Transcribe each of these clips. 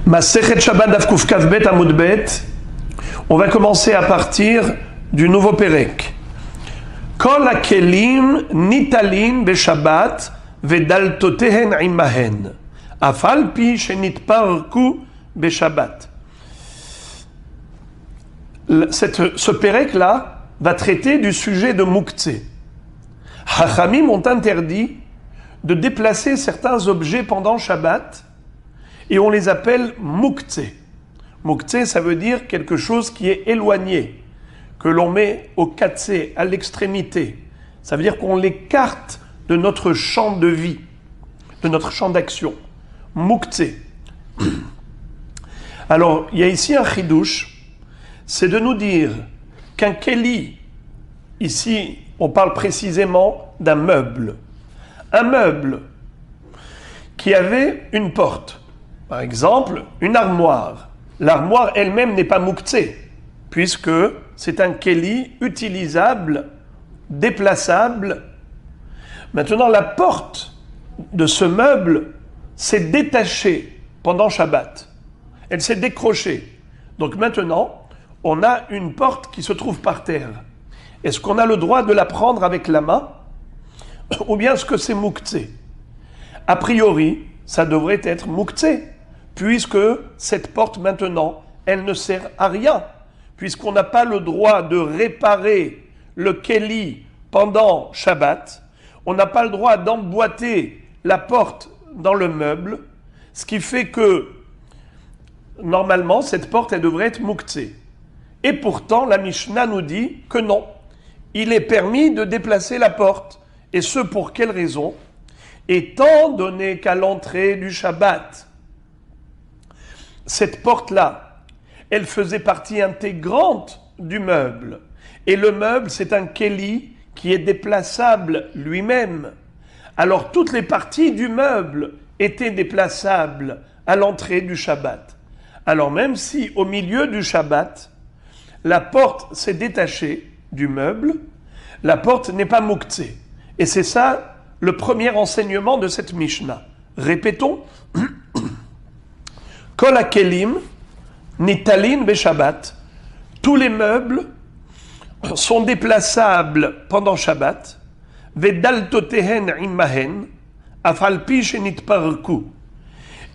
Masechet Shabbat Daf Kuf Kaf Bet Amud Bet. On va commencer à partir du nouveau Perek. Kol hakelim nitalin beshabbat vedaltotehen imahen. Afal pi shenitparku beshabbat. Ce Perek-là va traiter du sujet de Moukhtse. Hachamim ont interdit de déplacer certains objets pendant Shabbat et on les appelle Moukhtse. Moukhtse, ça veut dire quelque chose qui est éloigné, que l'on met au katsé, à l'extrémité. Ça veut dire qu'on l'écarte de notre champ de vie, de notre champ d'action. Moukhtse. Alors, il y a ici un chidouche, c'est de nous dire qu'un keli, ici, on parle précisément d'un meuble. Un meuble qui avait une porte. Par exemple, une armoire. L'armoire elle-même n'est pas moukhtse, puisque c'est un keli utilisable, déplaçable. Maintenant, la porte de ce meuble s'est détachée pendant Shabbat. Elle s'est décrochée. Donc maintenant, on a une porte qui se trouve par terre. Est-ce qu'on a le droit de la prendre avec la main? Ou bien est-ce que c'est moukhtse? A priori, ça devrait être moukhtse, puisque cette porte maintenant, elle ne sert à rien, puisqu'on n'a pas le droit de réparer le keli pendant Shabbat, on n'a pas le droit d'emboîter la porte dans le meuble, ce qui fait que, normalement, cette porte, elle devrait être moukhtse. Et pourtant, la Mishnah nous dit que non, il est permis de déplacer la porte. Et ce, pour quelle raison? Étant donné qu'à l'entrée du Shabbat, cette porte-là, elle faisait partie intégrante du meuble. Et le meuble, c'est un keli qui est déplaçable lui-même. Alors, toutes les parties du meuble étaient déplaçables à l'entrée du Shabbat. Alors, même si au milieu du Shabbat, la porte s'est détachée du meuble, la porte n'est pas moukhtse. Et c'est ça le premier enseignement de cette Mishnah. Répétons. Kol hakelim nitalin beshabbat. Tous les meubles sont déplaçables pendant Shabbat. Vedaltotehen imahen afal pi shenitparku.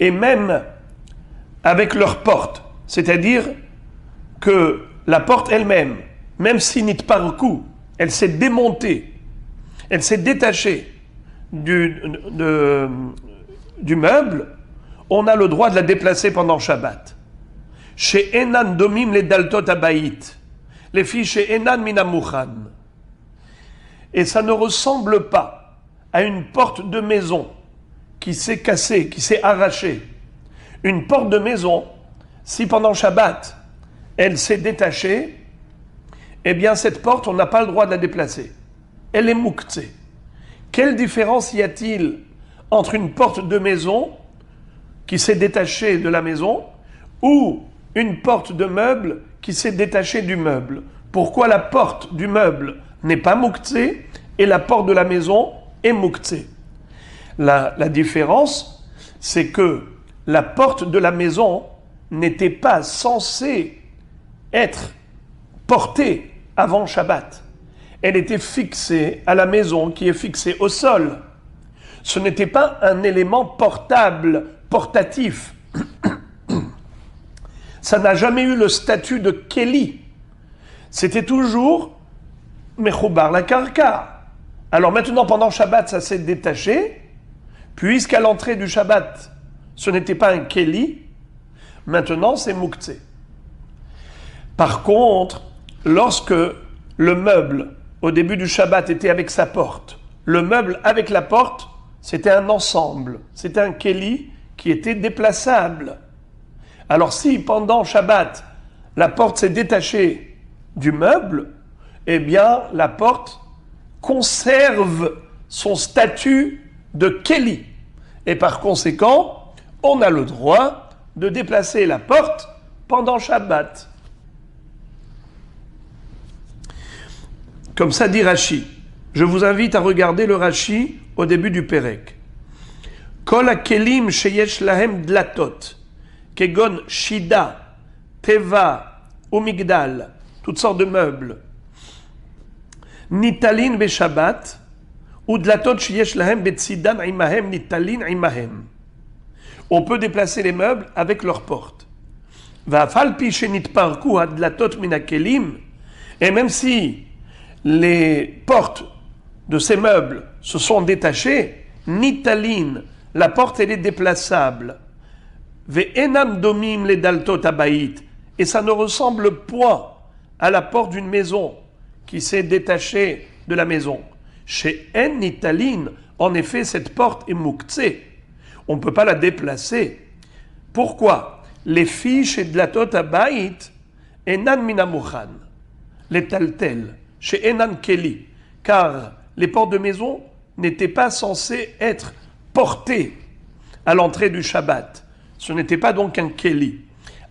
Et même avec leur porte, c'est-à-dire que la porte elle-même, même si nitparku, elle s'est démontée, elle s'est détachée du meuble, on a le droit de la déplacer pendant Shabbat. Chez Enan domim les daltot abayit, les filles chez Enan minamuchan. Et ça ne ressemble pas à une porte de maison qui s'est cassée, qui s'est arrachée. Une porte de maison, si pendant Shabbat, elle s'est détachée, eh bien cette porte, on n'a pas le droit de la déplacer. Elle est moukhtse. Quelle différence y a-t-il entre une porte de maison qui s'est détachée de la maison ou une porte de meuble qui s'est détachée du meuble? Pourquoi la porte du meuble n'est pas moukhtse et la porte de la maison est moukhtse? La différence, c'est que la porte de la maison n'était pas censée être portée avant Shabbat. Elle était fixée à la maison qui est fixée au sol. Ce n'était pas un élément portable, portatif. Ça n'a jamais eu le statut de keli. C'était toujours mechoubar la karka. Alors maintenant, pendant Shabbat, ça s'est détaché, puisqu'à l'entrée du Shabbat, ce n'était pas un keli, maintenant c'est moukhtse. Par contre, lorsque le meuble, au début du Shabbat, était avec sa porte, le meuble avec la porte, c'était un ensemble, c'était un keli qui était déplaçable. Alors si pendant Shabbat, la porte s'est détachée du meuble, eh bien la porte conserve son statut de keli. Et par conséquent, on a le droit de déplacer la porte pendant Shabbat. Comme ça dit Rashi. Je vous invite à regarder le Rashi au début du Perek. Kol hakelim sheyesh lahem dlatot. kegon shida, teva, ou migdal, toutes sortes de meubles. Nitalin be Shabbat, ou dlatot sheyesh lahem betzidan imahem nitalin imahem. On peut déplacer les meubles avec leurs portes. Va'afal pi shenitparku hadlatot min hakelim, et même si les portes de ces meubles se sont détachées, nitalin, la porte elle est déplaçable. Ve'enam domim les daltot abayit, et ça ne ressemble point à la porte d'une maison qui s'est détachée de la maison. Chez En Nitalin, en effet, cette porte est mouktsé. On ne peut pas la déplacer. Pourquoi? Les filles chez Dlatot Abayit, Enan Minamuchan, les Taltel, chez Enan Keli, car les portes de maison n'étaient pas censées être portées à l'entrée du Shabbat. Ce n'était pas donc un Keli.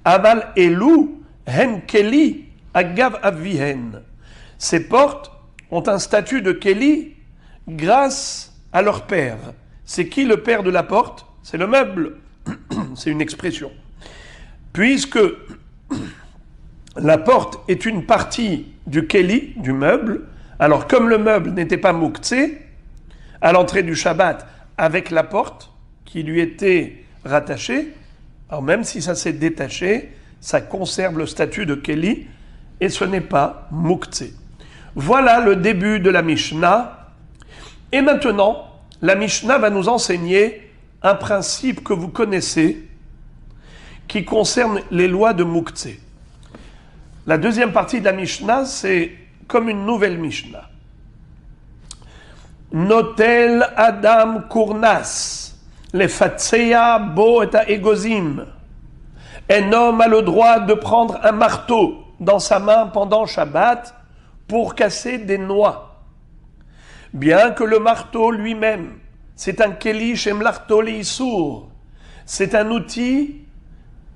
Aval Elu, Hen Keli, Agav Avihen. Ces portes ont un statut de Keli grâce à leur père. C'est qui le père de la porte? C'est le meuble. C'est une expression. Puisque la porte est une partie du Keli, du meuble, alors comme le meuble n'était pas mouktsé, à l'entrée du Shabbat, avec la porte qui lui était rattachée, alors même si ça s'est détaché, ça conserve le statut de Keli et ce n'est pas mouktsé. Voilà le début de la Mishnah. Et maintenant, la Mishnah va nous enseigner un principe que vous connaissez qui concerne les lois de mouktsé. La deuxième partie de la Mishnah, c'est comme une nouvelle Mishnah. Notel Adam Kurnas, les Fatseya Bo et Egozim. Un homme a le droit de prendre un marteau dans sa main pendant Shabbat pour casser des noix. Bien que le marteau lui-même, c'est un Keli Shem Larto Leisur, c'est un outil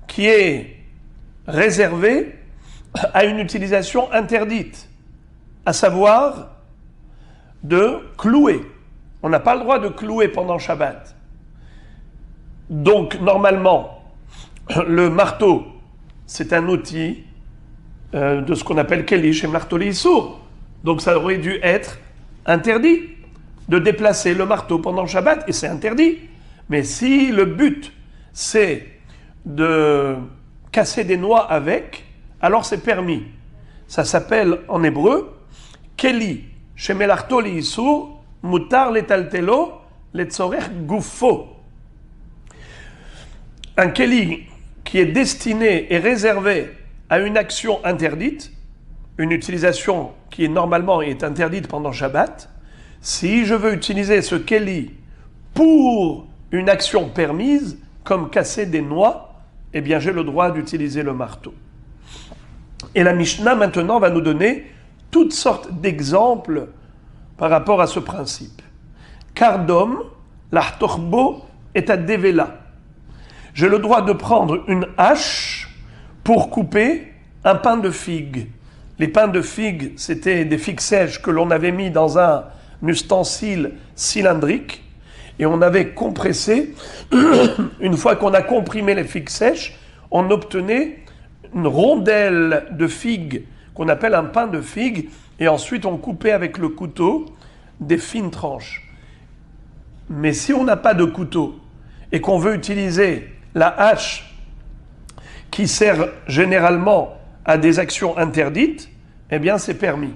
qui est réservé à une utilisation interdite, à savoir de clouer. On n'a pas le droit de clouer pendant Shabbat. Donc, normalement, le marteau, c'est un outil de ce qu'on appelle Keli Shem Larto Leisur. Donc, ça aurait dû être interdit de déplacer le marteau pendant Shabbat, et c'est interdit. Mais si le but, c'est de casser des noix avec, alors c'est permis. Ça s'appelle en hébreu Keli shemelarto liisur mutar letaltelo letzorech gufo. Un Keli qui est destiné et réservé à une action interdite, une utilisation qui est normalement est interdite pendant Shabbat. Si je veux utiliser ce Keli pour une action permise, comme casser des noix, eh bien j'ai le droit d'utiliser le marteau. Et la Mishnah maintenant va nous donner toutes sortes d'exemples par rapport à ce principe. Kardom, l'achtorbo est à devela. J'ai le droit de prendre une hache pour couper un pain de figue. Les pains de figue, c'était des figues sèches que l'on avait mis dans un ustensile cylindrique et on avait compressé. Une fois qu'on a comprimé les figues sèches, on obtenait une rondelle de figue qu'on appelle un pain de figue, et ensuite on coupait avec le couteau des fines tranches. Mais si on n'a pas de couteau et qu'on veut utiliser la hache qui sert généralement à des actions interdites, eh bien c'est permis.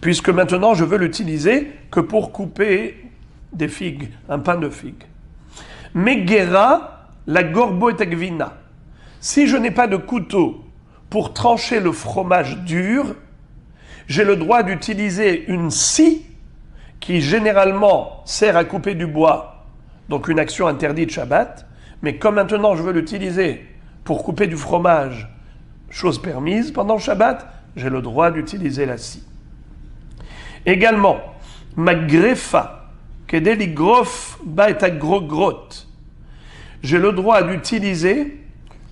Puisque maintenant je veux l'utiliser que pour couper des figues, un pain de figue. Megera, la gorbo et agvina. Si je n'ai pas de couteau pour trancher le fromage dur, j'ai le droit d'utiliser une scie qui généralement sert à couper du bois, donc une action interdite Shabbat, mais comme maintenant je veux l'utiliser pour couper du fromage, chose permise pendant Shabbat, j'ai le droit d'utiliser la scie. Également, ma grefa, kedeli grof ba et grogrot. J'ai le droit d'utiliser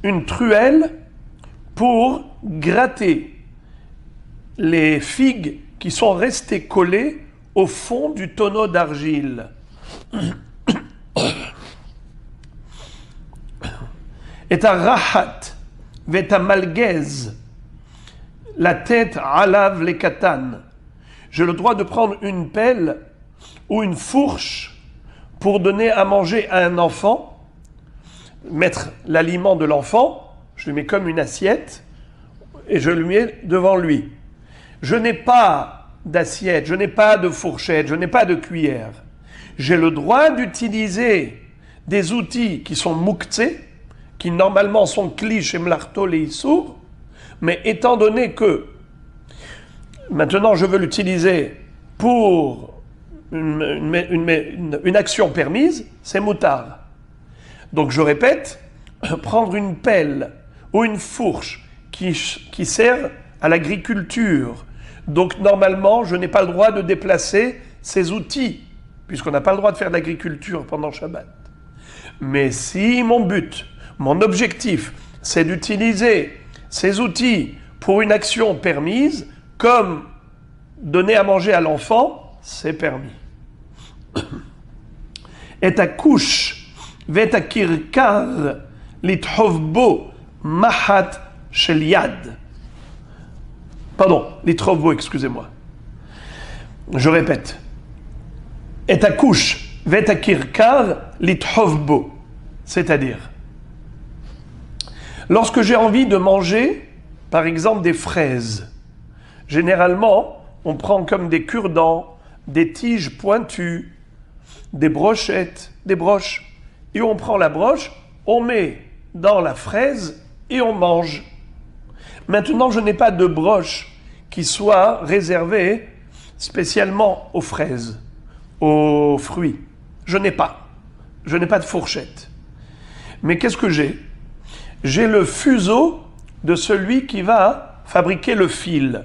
une truelle pour gratter les figues qui sont restées collées au fond du tonneau d'argile. et à rahat, et à malgaise, la tête alav les katan. J'ai le droit de prendre une pelle ou une fourche pour donner à manger à un enfant, mettre l'aliment de l'enfant, je le mets comme une assiette et je le mets devant lui. Je n'ai pas d'assiette, je n'ai pas de fourchette, je n'ai pas de cuillère. J'ai le droit d'utiliser des outils qui sont muktzeh, qui normalement sont kli chez mlarto les issour, mais étant donné que maintenant je veux l'utiliser pour une action permise, c'est moutar. Donc je répète, prendre une pelle ou une fourche qui sert à l'agriculture. Donc normalement, je n'ai pas le droit de déplacer ces outils, puisqu'on n'a pas le droit de faire de l'agriculture pendant Shabbat. Mais si mon but, mon objectif, c'est d'utiliser ces outils pour une action permise, comme donner à manger à l'enfant, c'est permis. Et ta couche, vet à kirkar, lithovbo, mahat shel yad. Pardon, lithovbo, excusez-moi. Je répète. Et ta couche, vet à kirkar, lithovbo. C'est-à-dire, lorsque j'ai envie de manger, par exemple, des fraises, généralement, on prend comme des cure-dents, des tiges pointues, des brochettes, des broches, et on prend la broche, on met dans la fraise et on mange. Maintenant, je n'ai pas de broche qui soit réservée spécialement aux fraises, aux fruits. Je n'ai pas. Je n'ai pas de fourchette. Mais qu'est-ce que j'ai ? J'ai le fuseau de celui qui va fabriquer le fil.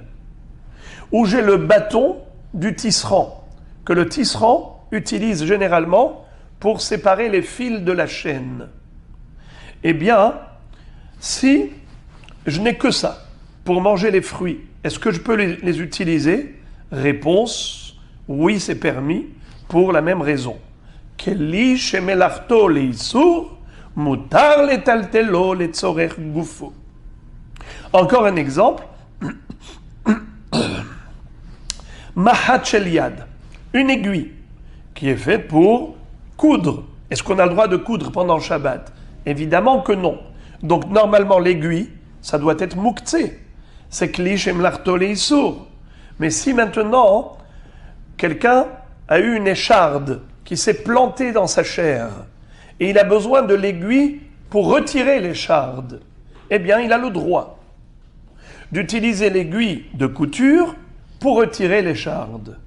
Ou j'ai le bâton du tisserand, que le tisserand utilise généralement pour séparer les fils de la chaîne. Eh bien, si je n'ai que ça pour manger les fruits, est-ce que je peux les utiliser ? Réponse, oui, c'est permis, pour la même raison. Keli shemelarto leisur, mutar letaltelo letzorer gufo. Encore un exemple. Mahat shel yad, une aiguille qui est faite pour coudre. Est-ce qu'on a le droit de coudre pendant Shabbat ? Évidemment que non. Donc normalement l'aiguille, ça doit être muktzeh. C'est kli shem larto leisur. Mais si maintenant quelqu'un a eu une écharde qui s'est plantée dans sa chair et il a besoin de l'aiguille pour retirer l'écharde, eh bien il a le droit d'utiliser l'aiguille de couture pour retirer l'écharde.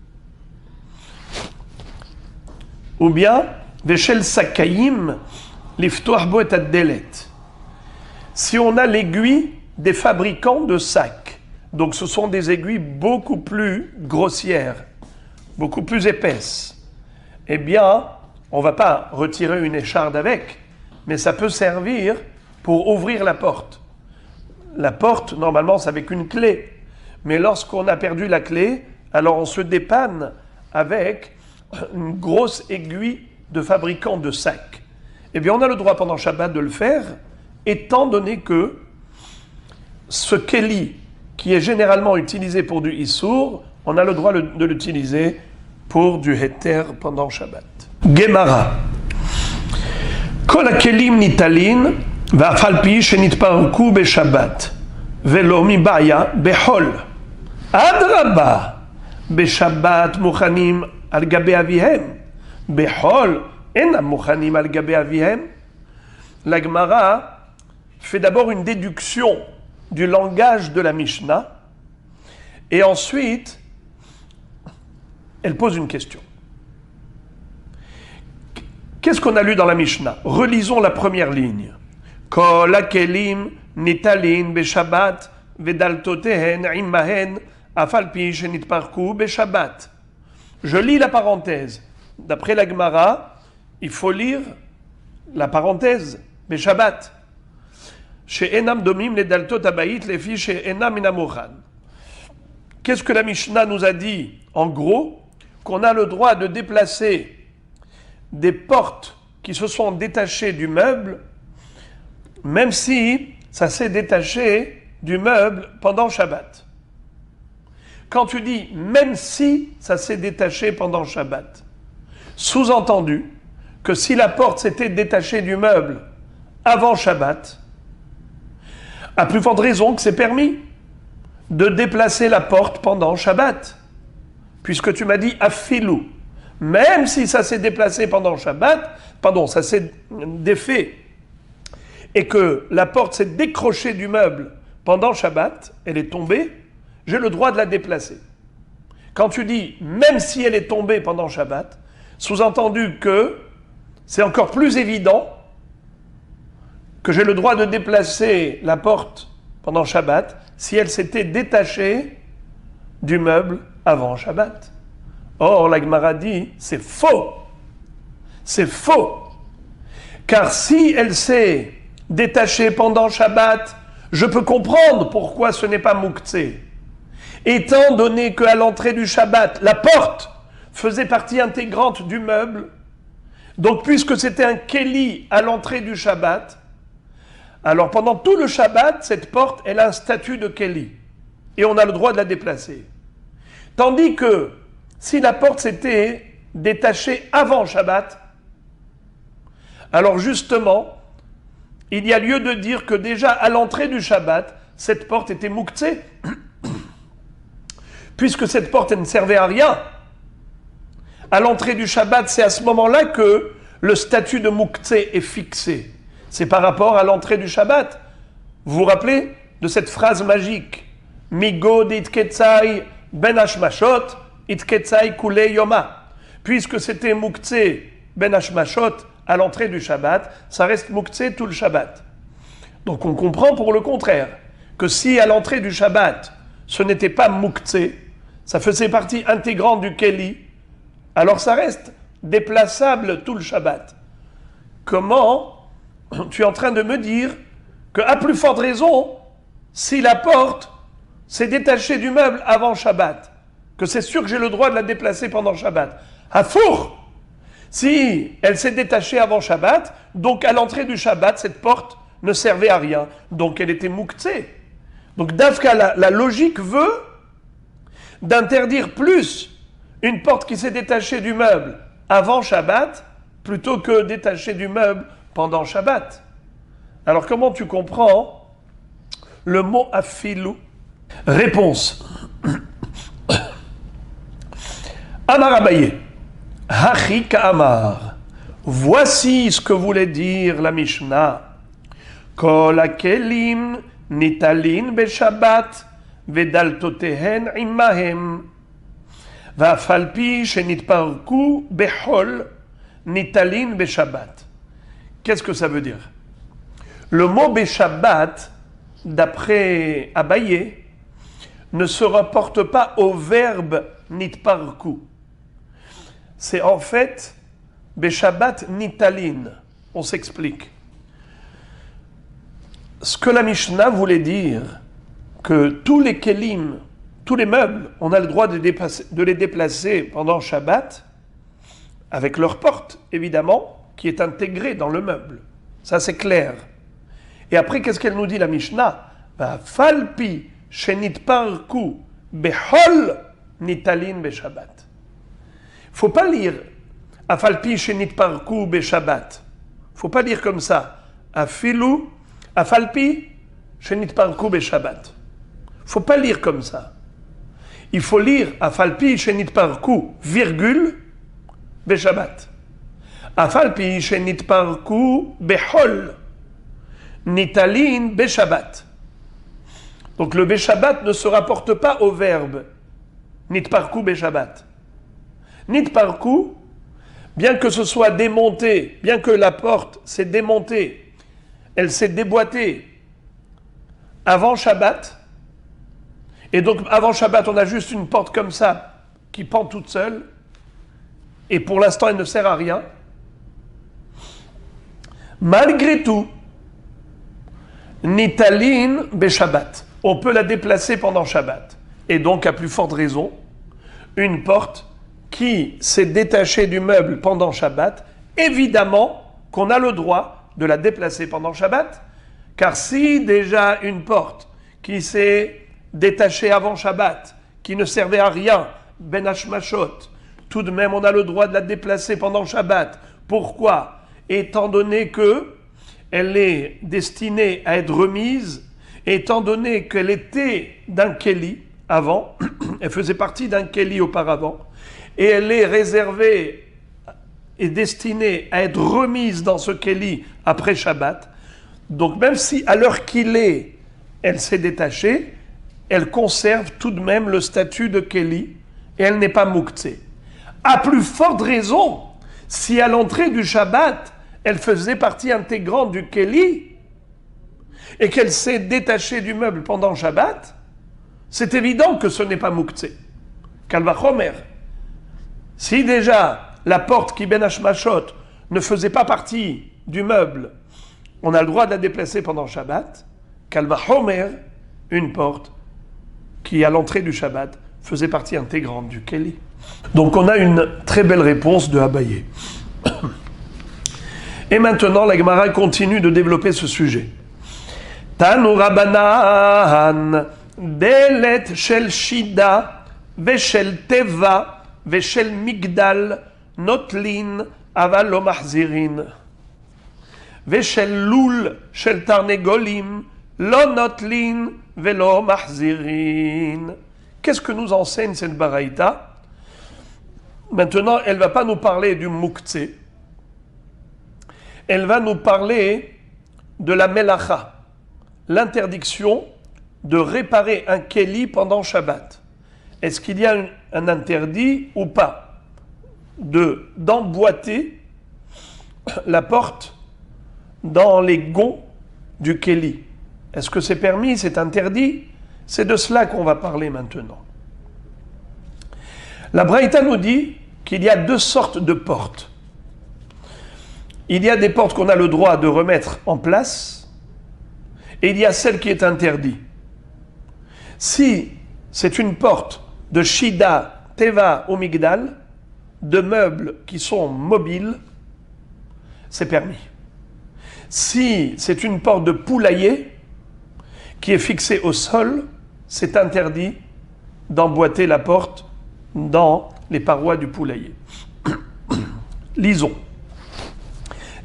Ou bien, Veshel Sakayim, Liftoach bo et Addelet. Si on a l'aiguille des fabricants de sacs, donc ce sont des aiguilles beaucoup plus grossières, beaucoup plus épaisses, eh bien, on ne va pas retirer une écharde avec, mais ça peut servir pour ouvrir la porte. La porte, normalement, c'est avec une clé. Mais lorsqu'on a perdu la clé, alors on se dépanne avec une grosse aiguille de fabricant de sacs. Eh bien, on a le droit pendant Shabbat de le faire, étant donné que ce keli, qui est généralement utilisé pour du issour, on a le droit de l'utiliser pour du heter pendant Shabbat. Gemara. Kol hakelim nitalin, ve'af al pi shenitparku beShabbat, ve'lo mibaya behol. Adraba, beShabbat muchanim al gabe avihem, behol enam muchanim al gabe avihem. La Gemara fait d'abord une déduction du langage de la Mishnah et ensuite elle pose une question. Qu'est-ce qu'on a lu dans la Mishnah ? Relisons la première ligne. Kol hakelim nitalin beShabbat vedaltotehen immahen afal pi shenitparku beShabbat. Je lis la parenthèse. D'après la Gemara, il faut lire la parenthèse beShabbat. Chez Enam domim les daltot abayit les filles chez Enam inamochan. Qu'est-ce que la Mishnah nous a dit ? En gros, qu'on a le droit de déplacer des portes qui se sont détachées du meuble, même si ça s'est détaché du meuble pendant Shabbat. Quand tu dis même si ça s'est détaché pendant Shabbat, sous-entendu que si la porte s'était détachée du meuble avant Shabbat, à plus forte raison que c'est permis de déplacer la porte pendant Shabbat, puisque tu m'as dit afilou. Même si ça s'est déplacé pendant Shabbat, ça s'est défait, et que la porte s'est décrochée du meuble pendant Shabbat, elle est tombée, j'ai le droit de la déplacer. Quand tu dis même si elle est tombée pendant Shabbat, sous-entendu que c'est encore plus évident que j'ai le droit de déplacer la porte pendant Shabbat si elle s'était détachée du meuble avant Shabbat. Or, la Gemara dit, c'est faux. C'est faux. Car si elle s'est détachée pendant Shabbat, je peux comprendre pourquoi ce n'est pas mouktsé. Étant donné qu'à l'entrée du Shabbat, la porte faisait partie intégrante du meuble, donc puisque c'était un kéli à l'entrée du Shabbat, alors pendant tout le Shabbat, cette porte, elle a un statut de kéli. Et on a le droit de la déplacer. Tandis que si la porte s'était détachée avant Shabbat, alors justement, il y a lieu de dire que déjà à l'entrée du Shabbat, cette porte était mouktsé, puisque cette porte, elle ne servait à rien. À l'entrée du Shabbat, c'est à ce moment-là que le statut de mouktsé est fixé. C'est par rapport à l'entrée du Shabbat. Vous vous rappelez de cette phrase magique Migod itketsai ben hashmashot, itketsai kule yoma. Puisque c'était mouktsé ben hashmashot à l'entrée du Shabbat, ça reste mouktsé tout le Shabbat. Donc on comprend pour le contraire, que si à l'entrée du Shabbat, ce n'était pas mouktsé, ça faisait partie intégrante du Kéli, alors ça reste déplaçable tout le Shabbat. Comment tu es en train de me dire qu'à plus forte raison, si la porte s'est détachée du meuble avant Shabbat, que c'est sûr que j'ai le droit de la déplacer pendant Shabbat. Hafour! Si elle s'est détachée avant Shabbat, donc à l'entrée du Shabbat, cette porte ne servait à rien. Donc elle était mouktsé. Donc d'Afka, la logique veut d'interdire plus une porte qui s'est détachée du meuble avant Shabbat plutôt que détachée du meuble pendant Shabbat. Alors comment tu comprends le mot afilou? Réponse. Amar Abaye, Hachi Ka'amar. Voici ce que voulait dire la Mishnah. Kol hakelim nitalin beshabbat vedaltotehen imahem va'afalpi shenitparku behol nitalin beshabbat. Qu'est-ce que ça veut dire? Le mot beshabbat, d'après Abaye, ne se rapporte pas au verbe nitparku. C'est en fait beshabbat nitalin. On s'explique. Ce que la Mishnah voulait dire, que tous les kelim, tous les meubles, on a le droit de les déplacer pendant Shabbat, avec leur porte, évidemment, qui est intégrée dans le meuble. Ça, c'est clair. Et après, qu'est-ce qu'elle nous dit, la Mishnah? Falpi shenitparku behol nitalin beshabbat. Il ne faut pas lire Afalpi shenitparku beshabbat. Il ne faut pas lire comme ça. Afilou, Afalpi shenitparku beshabbat. Il ne faut pas lire comme ça. Il faut lire Afalpi shenitparku, virgule, beshabbat. Afalpi shenitparku behol nitalin beshabbat. Donc le beshabbat ne se rapporte pas au verbe nitparku beshabbat. Nitparku, bien que ce soit démonté, bien que la porte s'est démontée, elle s'est déboîtée avant Shabbat, et donc avant Shabbat on a juste une porte comme ça qui pend toute seule, et pour l'instant elle ne sert à rien. Malgré tout, nitalin beshabbat, on peut la déplacer pendant Shabbat, et donc à plus forte raison, une porte qui s'est détachée du meuble pendant Shabbat, évidemment qu'on a le droit de la déplacer pendant Shabbat, Car si déjà une porte qui s'est détachée avant Shabbat, qui ne servait à rien, ben hashmashot, tout de même on a le droit de la déplacer pendant Shabbat. Pourquoi? Étant donné que elle est destinée à être remise, étant donné qu'elle était d'un Keli avant, elle faisait partie d'un Keli auparavant, et elle est réservée et destinée à être remise dans ce Keli après Shabbat. Donc même si à l'heure qu'il est, elle s'est détachée, elle conserve tout de même le statut de Keli et elle n'est pas mouktsé. À plus forte raison, si à l'entrée du Shabbat, elle faisait partie intégrante du Keli et qu'elle s'est détachée du meuble pendant Shabbat, c'est évident que ce n'est pas mouktsé. Kalvachomer. Si déjà la porte qui ben hashmashot ne faisait pas partie du meuble, on a le droit de la déplacer pendant Shabbat. Kalvachomer, une porte qui à l'entrée du Shabbat faisait partie intégrante du Keli. Donc on a une très belle réponse de Abaye. Et maintenant la Gemara continue de développer ce sujet. Tanu Rabbanan delet shel shida veshel teva veshel migdal notlin aval lo mahzirin veshel lul shel tarnegolim lo notlin velo mahzirin. Qu'est-ce que nous enseigne cette baraïta? Maintenant, elle ne va pas nous parler du mouktsé. Elle va nous parler de la melacha, l'interdiction de réparer un keli pendant Shabbat. Est-ce qu'il y a un interdit ou pas d'emboîter la porte dans les gonds du keli? Est-ce que c'est permis, c'est interdit? C'est de cela qu'on va parler maintenant. La Braïta nous dit qu'il y a deux sortes de portes. Il y a des portes qu'on a le droit de remettre en place et il y a celle qui est interdite. Si c'est une porte de Shida, Teva ou Migdal, de meubles qui sont mobiles, c'est permis. Si c'est une porte de poulailler qui est fixée au sol, c'est interdit d'emboîter la porte dans les parois du poulailler. Lisons.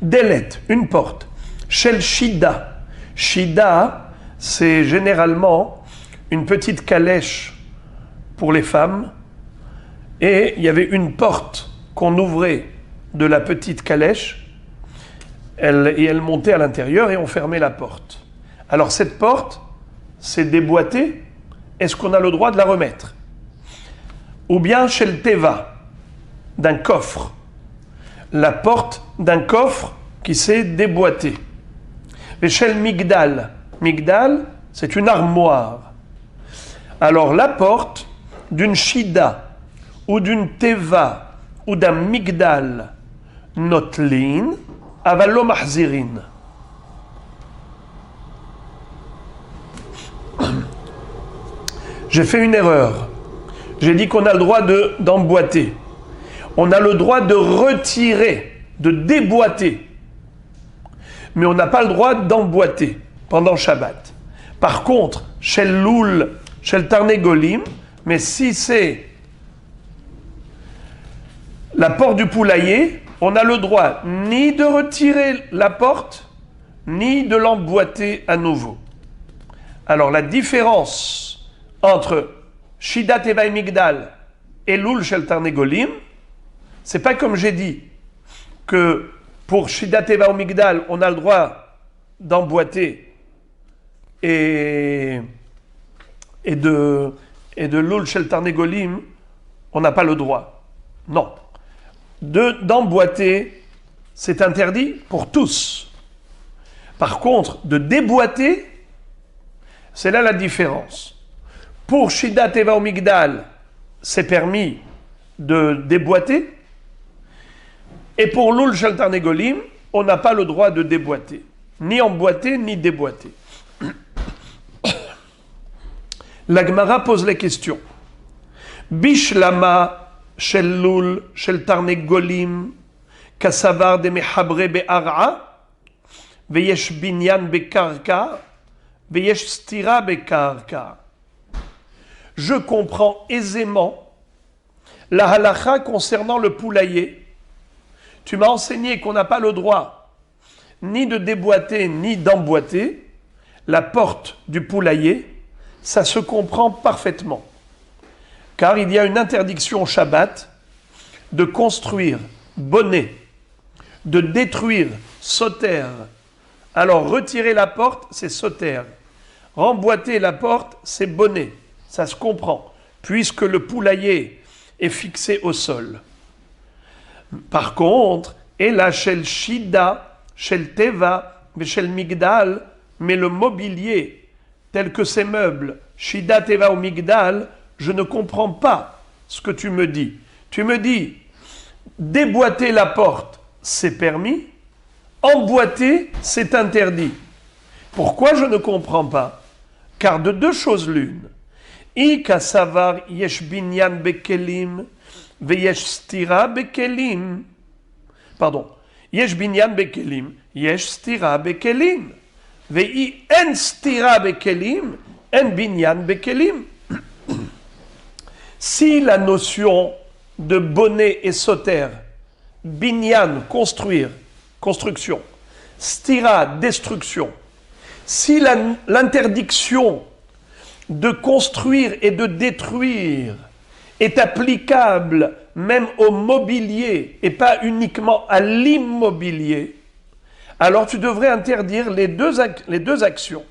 Delet, une porte. Shel Shida. Shida, c'est généralement une petite calèche pour les femmes. Et il y avait une porte qu'on ouvrait de la petite calèche. Et elle montait à l'intérieur et on fermait la porte. Alors cette porte, c'est déboîté. Est-ce qu'on a le droit de la remettre? Ou bien chez le Teva, d'un coffre. La porte d'un coffre qui s'est déboîté. Et chez le Migdal. Migdal, c'est une armoire. Alors la porte d'une Shida, ou d'une Teva, ou d'un Migdal, notlin, avalo mahzirin. J'ai fait une erreur. J'ai dit qu'on a le droit d'emboîter. On a le droit de retirer, de déboîter. Mais on n'a pas le droit d'emboîter pendant Shabbat. Par contre, chez le Loul, chez le Tarnegolim, mais si c'est la porte du poulailler, on a le droit ni de retirer la porte, ni de l'emboîter à nouveau. Alors la différence entre Shida Teva et Migdal et Loul Shel Tarnegolim, c'est pas comme j'ai dit que pour Shida Teva ou Migdal, on a le droit d'emboîter et de Loul Shel Tarnegolim, on n'a pas le droit. Non. D'emboîter, c'est interdit pour tous. Par contre, de déboîter, c'est là la différence. Pour Shida Teva ou Migdal, c'est permis de déboîter. Et pour Loul Shel Tarnegolim, on n'a pas le droit de déboîter. Ni emboîter, ni déboîter. La Gemara pose les questions. Bishlama shel Loul shel Tarnegolim kasavar de mehabre be'ara veyesh binyan bekarka, veyesh stira bekarka. Je comprends aisément la halakha concernant le poulailler. Tu m'as enseigné qu'on n'a pas le droit ni de déboîter ni d'emboîter la porte du poulailler. Ça se comprend parfaitement. Car il y a une interdiction au Shabbat de construire bonnet, de détruire sauter. Alors retirer la porte, c'est sauter. Remboîter la porte, c'est bonnet. Ça se comprend, puisque le poulailler est fixé au sol. Par contre, et là, shel shida, shel teva, shel migdal, mais le mobilier, tel que ces meubles, shida, teva ou migdal, je ne comprends pas ce que tu me dis. Tu me dis, déboîter la porte, c'est permis, emboîter, c'est interdit. Pourquoi je ne comprends pas? Car de deux choses l'une. Ika savar yesh binyan bekelim, veyesh stira bekelim. Pardon. Yesh binyan bekelim, yesh stira bekelim. Vei en stira bekelim, en binyan bekelim. Si la notion de bonnet et sauter, binyan, construire, construction, stira, destruction, si l'interdiction de construire et de détruire est applicable même au mobilier et pas uniquement à l'immobilier, alors tu devrais interdire les deux actions.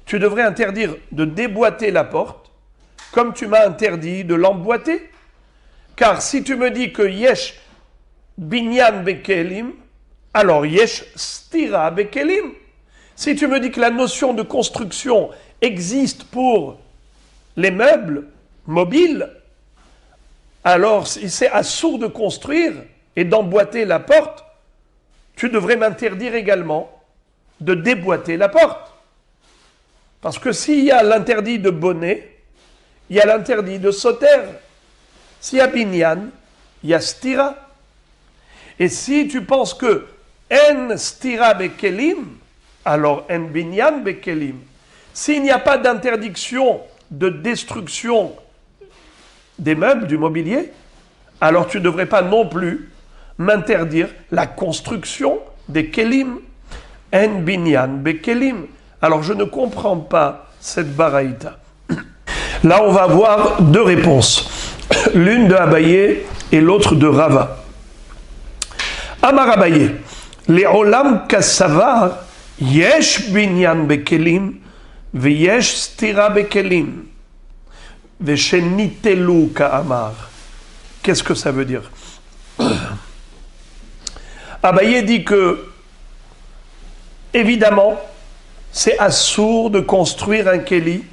Tu devrais interdire de déboîter la porte, comme tu m'as interdit de l'emboîter. Car si tu me dis que yesh binyan bekelim, alors yesh stira bekelim. Si tu me dis que la notion de construction existe pour les meubles mobiles, alors si c'est assourd de construire et d'emboîter la porte, tu devrais m'interdire également de déboîter la porte. Parce que s'il y a l'interdit de bonnet, il y a l'interdit de sauter. S'il y a binyan, il y a stira. Et si tu penses que en stira bekelim, alors en binyan bekelim. S'il n'y a pas d'interdiction de destruction des meubles, du mobilier, alors tu ne devrais pas non plus m'interdire la construction des kelim. En binyan bekelim. Alors je ne comprends pas cette baraïta. Là, on va avoir deux réponses. L'une de Abaye et l'autre de Rava. Amar Abaye, Le'olam kassavar, yesh binyan bekelim, veyesh stira bekelim, veshenitelu ka'amar. Qu'est-ce que ça veut dire? Abaye dit que, évidemment, c'est assourd de construire un keli,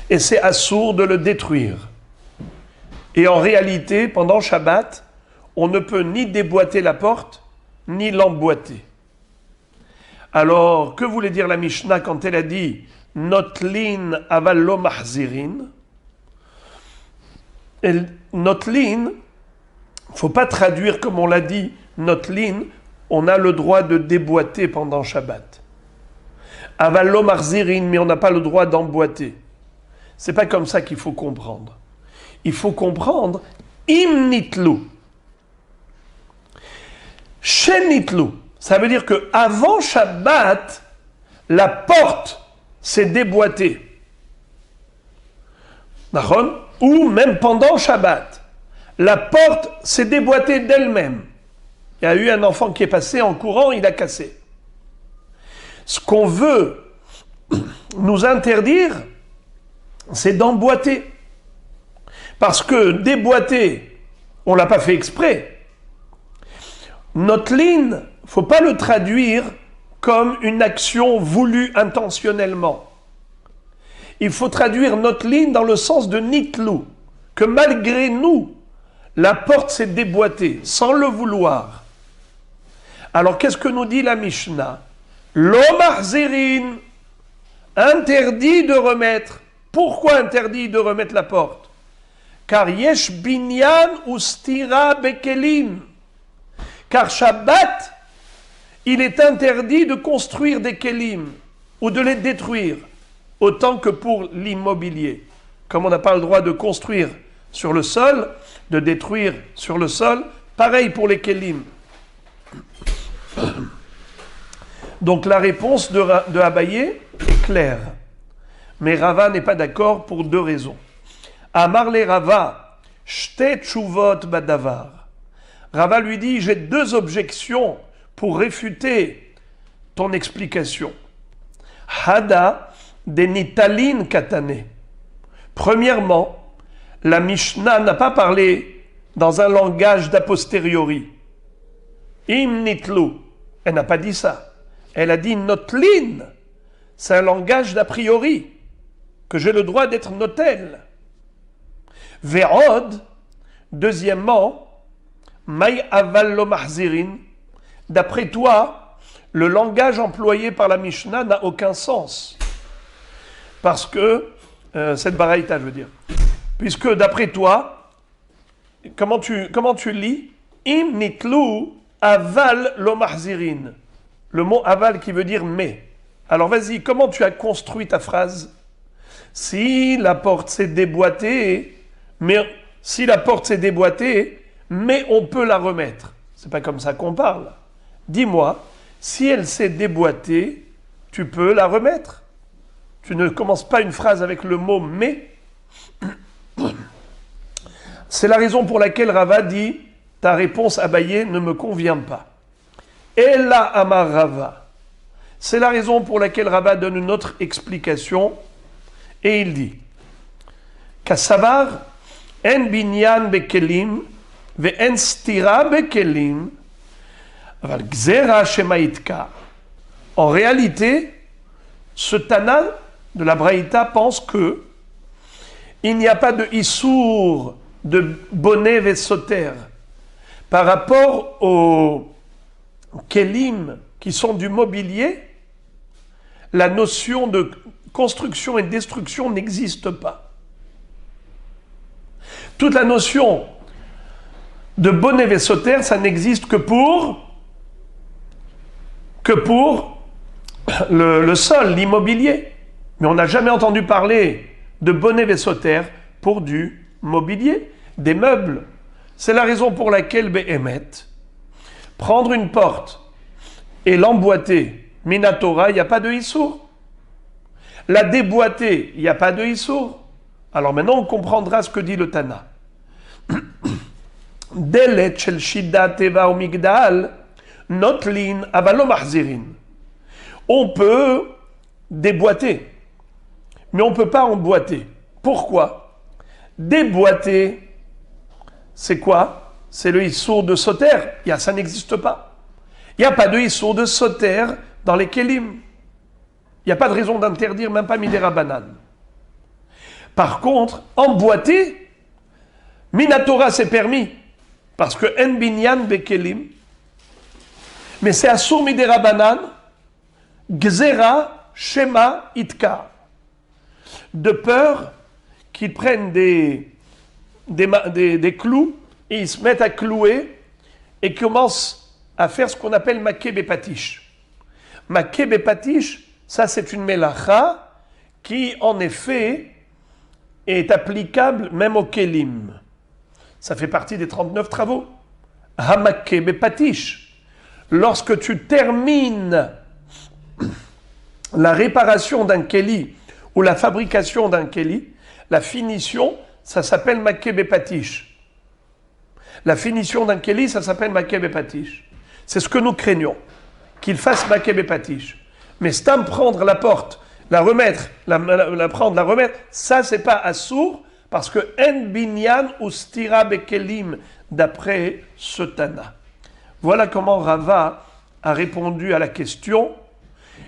et c'est assourd de le détruire. Et en réalité, pendant Shabbat, on ne peut ni déboîter la porte, ni l'emboîter. Alors, que voulait dire la Mishnah quand elle a dit « Notlin aval lo mahzirin » Notlin, il ne faut pas traduire comme on l'a dit, Notlin, on a le droit de déboîter pendant Shabbat. Aval lo mahzirin, mais on n'a pas le droit d'emboîter. C'est pas comme ça qu'il faut comprendre. Il faut comprendre im nitlu. Shenitlu. Ça veut dire que avant Shabbat, la porte s'est déboîtée. Ou même pendant Shabbat, la porte s'est déboîtée d'elle-même. Il y a eu un enfant qui est passé en courant, il a cassé. Ce qu'on veut nous interdire, c'est d'emboîter. Parce que déboîter, on ne l'a pas fait exprès. Notlin, il ne faut pas le traduire comme une action voulue intentionnellement. Il faut traduire notlin dans le sens de nitlu, que malgré nous, la porte s'est déboîtée, sans le vouloir. Alors qu'est-ce que nous dit la Mishnah? Lo mahzirin, interdit de remettre. Pourquoi interdit de remettre la porte? Car yesh binyan ou stira bekelim. Car Shabbat il est interdit de construire des kelim ou de les détruire, autant que pour l'immobilier. Comme on n'a pas le droit de construire sur le sol, de détruire sur le sol, pareil pour les kelim. Donc la réponse de Abaye est claire. Mais Rava n'est pas d'accord pour deux raisons. Amar le Rava, shte tshuvot badavar. Rava lui dit, j'ai deux objections pour réfuter ton explication. Hada de nitalin katane. Premièrement, la Mishnah n'a pas parlé dans un langage d'a posteriori. Im nitlu. Elle n'a pas dit ça. Elle a dit notlin. C'est un langage d'a priori, que j'ai le droit d'être notel. Ve'od. Deuxièmement, may aval lo mahzirin. D'après toi, le langage employé par la Mishnah n'a aucun sens. Parce que, cette baraïta, je veux dire. Puisque d'après toi, comment tu lis? Im nitlu aval lo mahzirin. Le mot aval qui veut dire mais. Alors vas-y, comment tu as construit ta phrase? Si la porte s'est déboîtée, mais on peut la remettre. C'est pas comme ça qu'on parle. Dis-moi, si elle s'est déboîtée, tu peux la remettre. Tu ne commences pas une phrase avec le mot mais. C'est la raison pour laquelle Rava dit ta réponse Abaye ne me convient pas. Ella amar Rava. C'est la raison pour laquelle Rava donne une autre explication et il dit Kassavar en binyan bekelim ve en stira bekelim aval gzera shemaitka. En réalité, ce Tana de la Braïta pense que il n'y a pas de issour de bonnet vesoter par rapport aux kelim qui sont du mobilier. La notion de construction et de destruction n'existe pas. Toute la notion de bonnet vesoter, ça n'existe que pour le sol, l'immobilier. Mais on n'a jamais entendu parler de bonnet vesoter pour du mobilier, des meubles. C'est la raison pour laquelle Behemet, prendre une porte et l'emboîter, Minatora, il n'y a pas de issour. La déboîter, il n'y a pas de issour. Alors maintenant, on comprendra ce que dit le Tana. Delet shel shida teva ou migdal, notlin avalo mahzirin. On peut déboîter, mais on ne peut pas emboîter. Pourquoi? Déboîter, c'est quoi? C'est le issour de soter. Ça n'existe pas. Il n'y a pas de issour de soter dans les kelim. Il n'y a pas de raison d'interdire, même pas midera banane. Par contre, emboîter, minatora c'est permis, parce que en binyan bekelim, mais c'est assour midera banane, gzera shema itka, de peur qu'ils prennent des clous et ils se mettent à clouer et commencent à faire ce qu'on appelle maké bepatish. Maké bepatish, ça c'est une melacha qui en effet est applicable même au kelim. Ça fait partie des 39 travaux. Hamaké bepatish. Lorsque tu termines la réparation d'un keli ou la fabrication d'un keli, la finition, ça s'appelle maké bepatish. La finition d'un keli, ça s'appelle maké bepatish. C'est ce que nous craignons, qu'il fasse maké bepatish. Mais stam prendre la porte, la remettre, la remettre, ça c'est pas assour, parce que en binyan ou stira bekelim, d'après ce Tana. Voilà comment Rava a répondu à la question,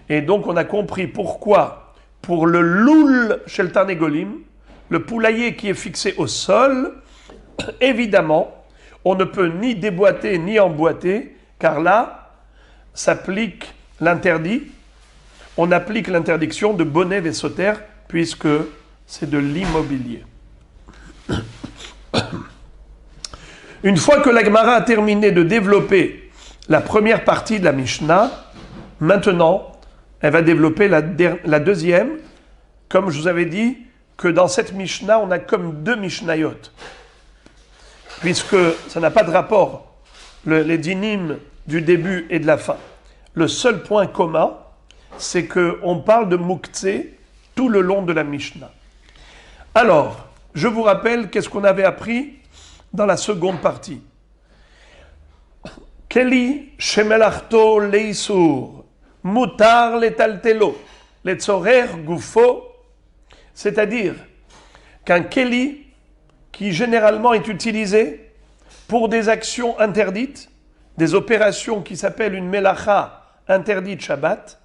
et donc on a compris pourquoi, pour le loul chez le Tarnégolim, le poulailler qui est fixé au sol, évidemment, on ne peut ni déboîter ni emboîter, car là, s'applique l'interdit, on applique l'interdiction de bonnet vesoter, puisque c'est de l'immobilier. Une fois que la Gemara a terminé de développer la première partie de la Mishnah. Maintenant, elle va développer la deuxième. Comme je vous avais dit, que dans cette Mishnah, on a comme deux Mishnayot. Puisque ça n'a pas de rapport, les dynim du début et de la fin. Le seul point commun, c'est qu'on parle de Muktzeh tout le long de la Mishnah. Alors, je vous rappelle qu'est-ce qu'on avait appris dans la seconde partie. Keli shemelachto leisur, mutar letaltelo, letzorer gufo, c'est-à-dire qu'un keli qui généralement est utilisé pour des actions interdites, des opérations qui s'appellent une melacha interdite Shabbat,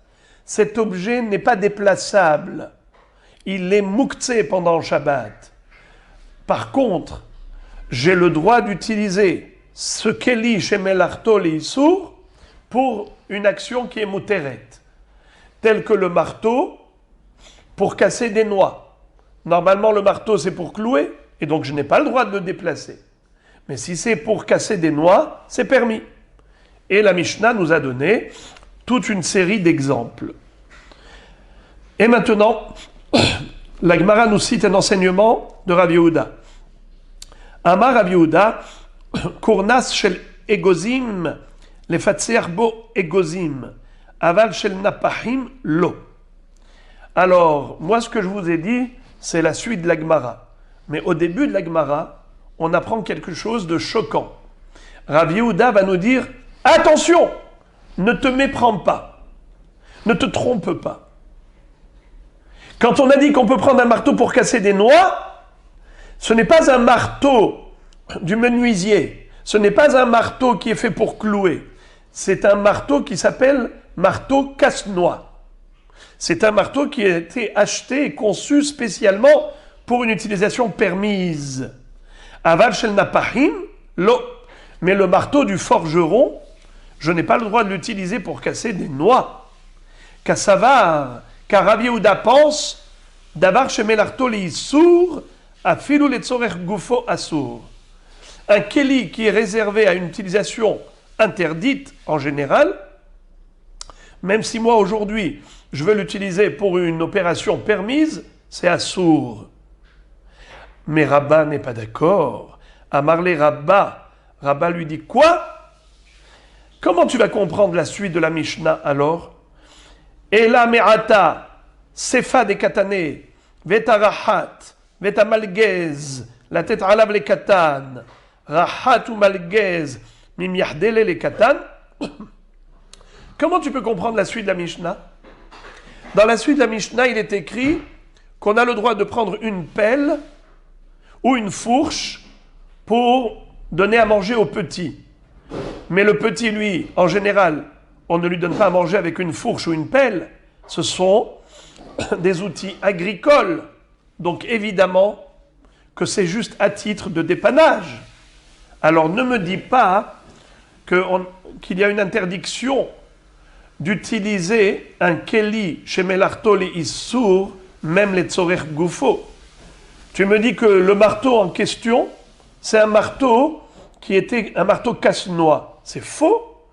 cet objet n'est pas déplaçable. Il est muktzeh pendant Shabbat. Par contre, j'ai le droit d'utiliser ce keli shemelachto leisur pour une action qui est muteret, telle que le marteau pour casser des noix. Normalement, le marteau, c'est pour clouer, et donc je n'ai pas le droit de le déplacer. Mais si c'est pour casser des noix, c'est permis. Et la Mishnah nous a donné toute une série d'exemples. Et maintenant, la Gemara nous cite un enseignement de Rav Yehuda. Amar Rav Yehuda, Kurnas shel egozim, lefatzer bo egozim, aval shel napahim lo. Alors, moi ce que je vous ai dit, c'est la suite de la Gemara. Mais au début de la Gemara, on apprend quelque chose de choquant. Rav Yehuda va nous dire, attention, ne te méprends pas, ne te trompe pas. Quand on a dit qu'on peut prendre un marteau pour casser des noix, ce n'est pas un marteau du menuisier, ce n'est pas un marteau qui est fait pour clouer, c'est un marteau qui s'appelle marteau casse-noix. C'est un marteau qui a été acheté et conçu spécialement pour une utilisation permise. Aval shel napahim, lo. Mais le marteau du forgeron, je n'ai pas le droit de l'utiliser pour casser des noix. Kassavar, car Rav Yehuda pense, davar shemelarto leisur, afilu letzorer gufo asur. Un keli qui est réservé à une utilisation interdite en général, même si moi aujourd'hui je veux l'utiliser pour une opération permise, c'est assour. Mais Rabba n'est pas d'accord. Amarle Rabba, Rabba lui dit quoi? Comment tu vas comprendre la suite de la Mishnah alors? Ela me'ata, sefa de katane, veta rahat, veta malgez, la tête alav le katan, rahat ou malgez, mim yahdele le katan. Comment tu peux comprendre la suite de la Mishnah? Dans la suite de la Mishnah, il est écrit qu'on a le droit de prendre une pelle ou une fourche pour donner à manger au petit. Mais le petit, lui, en général, on ne lui donne pas à manger avec une fourche ou une pelle. Ce sont des outils agricoles. Donc évidemment que c'est juste à titre de dépannage. Alors ne me dis pas qu'il y a une interdiction d'utiliser un keli chez Melarto les Issour, même les Tzorer Gufo. Tu me dis que le marteau en question, c'est un marteau qui était un marteau casse-noix. C'est faux.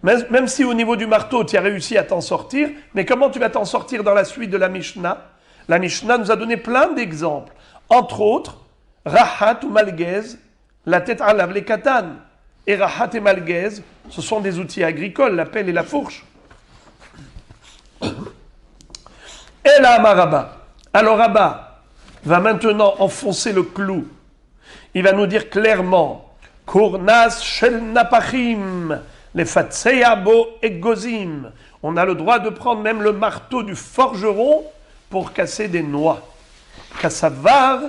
Même si au niveau du marteau, tu as réussi à t'en sortir, mais comment tu vas t'en sortir dans la suite de la Mishnah? La Mishnah nous a donné plein d'exemples. Entre autres, Rahat ou Malgez, la tête alav les katan. Et Rahat et Malgez, ce sont des outils agricoles, la pelle et la fourche. Et là, Rabba. Alors Rabba va maintenant enfoncer le clou. Il va nous dire clairement, Kurnas shel napachim, les fatseya bo egozim. On a le droit de prendre même le marteau du forgeron pour casser des noix. Kassavar,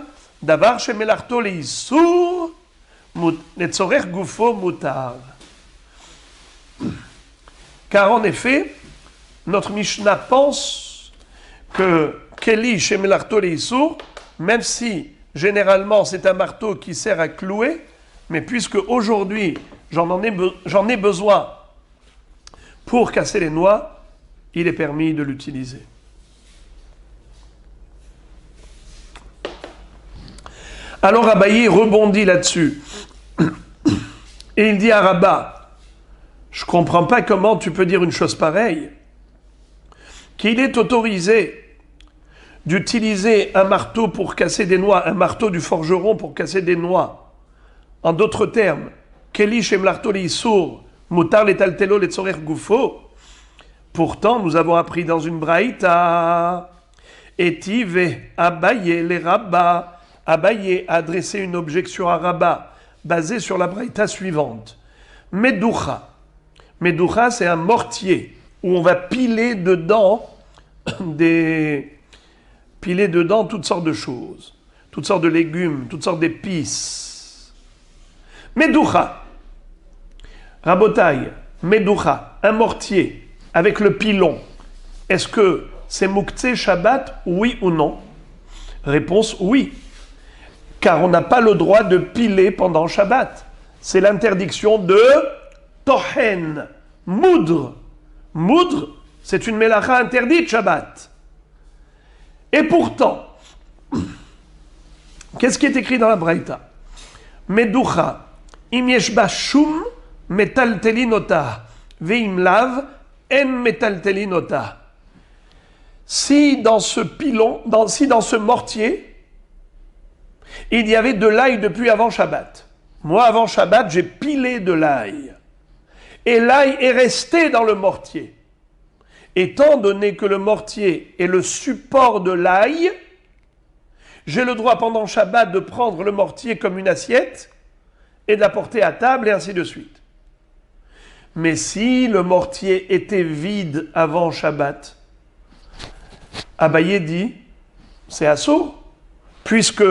davar shemelarto le isur, netzorer gufo mutar. Car en effet, notre Mishnah pense que Keli shemelarto le isur, même si généralement c'est un marteau qui sert à clouer, mais puisque aujourd'hui j'en ai besoin pour casser les noix, il est permis de l'utiliser. Alors Abaye rebondit là-dessus et il dit à Rabba, Je ne comprends pas comment tu peux dire une chose pareille. Qu'il est autorisé d'utiliser un marteau pour casser des noix, un marteau du forgeron pour casser des noix. En d'autres termes, Keli shem l'arto li sour, mutar letaltelo letzorer gufo. Pourtant, nous avons appris dans une braïta, Etive Abaye les rabbins. Abaye a adressé une objection à Rabat basée sur la braïta suivante. Medoucha. Medoucha, c'est un mortier où on va piler dedans toutes sortes de choses, toutes sortes de légumes, toutes sortes d'épices. Medoucha. Rabotaï, Medoucha, un mortier avec le pilon. Est-ce que c'est Mouktsé Shabbat, oui ou non? Réponse oui. Car on n'a pas le droit de piler pendant Shabbat. C'est l'interdiction de Tohen, moudre. Moudre, c'est une mélacha interdite Shabbat. Et pourtant, qu'est-ce qui est écrit dans la Braïta? Medoucha, im yeshba shum metaltelinota, veim lav en metaltelinota. Si dans ce pilon, dans ce mortier, il y avait de l'ail depuis avant Shabbat. Moi, avant Shabbat, j'ai pilé de l'ail. Et l'ail est resté dans le mortier. Étant donné que le mortier est le support de l'ail, j'ai le droit pendant Shabbat de prendre le mortier comme une assiette et de la porter à table et ainsi de suite. Mais si le mortier était vide avant Shabbat, Abaye dit, c'est assourd, puisque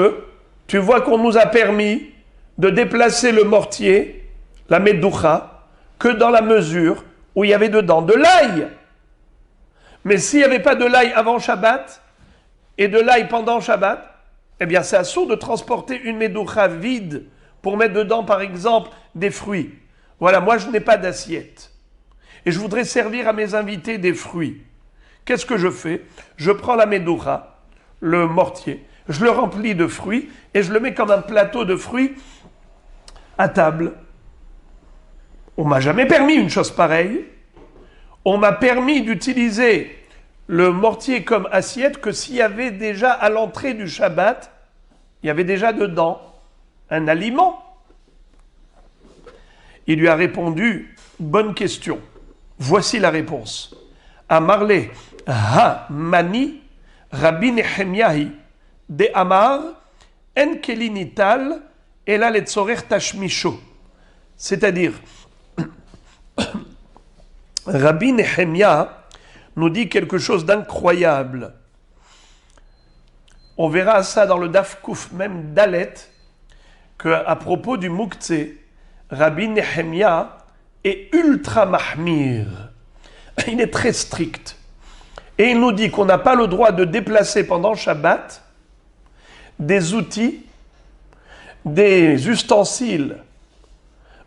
tu vois qu'on nous a permis de déplacer le mortier, la medoucha, que dans la mesure où il y avait dedans de l'ail. Mais s'il n'y avait pas de l'ail avant Shabbat et de l'ail pendant Shabbat, eh bien c'est assourd de transporter une medoucha vide pour mettre dedans par exemple des fruits. Voilà, moi je n'ai pas d'assiette et je voudrais servir à mes invités des fruits. Qu'est-ce que je fais? Je prends la medoucha, le mortier, je le remplis de fruits et je le mets comme un plateau de fruits à table. On ne m'a jamais permis une chose pareille. On m'a permis d'utiliser le mortier comme assiette que s'il y avait déjà à l'entrée du Shabbat, il y avait déjà dedans un aliment. Il lui a répondu, bonne question. Voici la réponse. Amarle ha mani Rabbi Nehemiahi de Amar en kelinital ela letzorer tashmisho. C'est-à-dire, Rabbi Nehemia nous dit quelque chose d'incroyable. On verra ça dans le Daf Kouf, même Dalet, qu'à propos du Mouktsé, Rabbi Nehemia est ultra mahmir. Il est très strict. Et il nous dit qu'on n'a pas le droit de déplacer pendant Shabbat des outils, des ustensiles,